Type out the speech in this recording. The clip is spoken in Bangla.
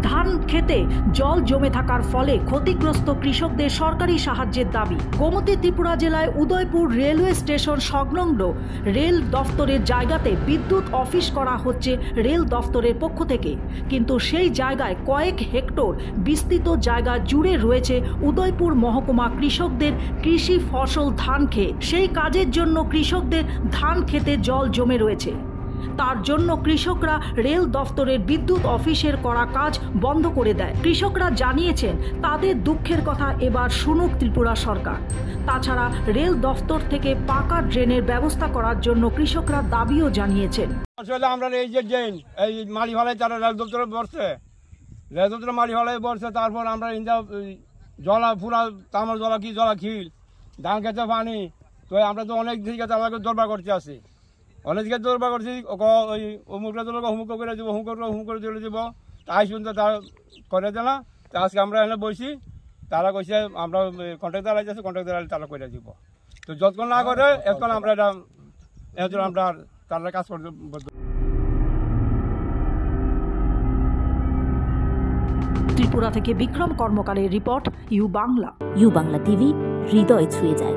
ধান খেতে জল জমে থাকার ফলে ক্ষতিগ্রস্ত কৃষকদের সরকারি সাহায্যের দাবি। গোমতী ত্রিপুরা জেলায় উদয়পুর রেলওয়ে স্টেশন সংলগ্ন রেল দফতরের জায়গাতে বিদ্যুৎ অফিস করা হচ্ছে রেল দফতরের পক্ষ থেকে, কিন্তু সেই জায়গায় কয়েক হেক্টর বিস্তৃত জায়গা জুড়ে রয়েছে উদয়পুর মহকুমা কৃষকদের কৃষি ফসল ধান ক্ষেত। সেই কাজের জন্য কৃষকদের ধান খেতে জল জমে রয়েছে। তার জন্য কৃষকরা রেল দফতরের বিদ্যুৎ অফিসের করা কাজ বন্ধ করে দেয়। কৃষকরা জানিয়েছেন তাদের দুঃখের কথা এবার শুনুক ত্রিপুরা সরকার। তাছাড়া রেল দফতর থেকে পাকা ড্রেনের ব্যবস্থা করার জন্য কৃষকরা দাবিও জানিয়েছেন। আসলে আমরা এই যে ড্রেন এই মালিভালায় তারা রেল দপ্তরে বসছে, রেল দপ্তরে মালিভালায় বসছে, তারপর আমরা জলা ফুরা তামার জলা কি জলা খিল ধান খেতে পানি, তো আমরা তো অনেক দিকে তাদেরকে দরবার করতে আসি, অনেক দিকে দরবার করছি, ওই অমুকরা তোলকে হুমুক করে দেবো, হুম করে চলে দেবো, তাই শুনতে তারা করে দেয় না। তা আজকে আমরা এখানে বসি, তারা কইছে আমরা কন্ট্রাক্টর আছে, কন্ট্রাক্টর তারা করে দিব। তো যতক্ষণ না করে এখন আমরা এটা আমরা তারা কাজ করতে। ত্রিপুরা থেকে বিক্রম কর্মকারের report, U Bangla. U Bangla TV, হৃদয় ছুঁয়ে যায়।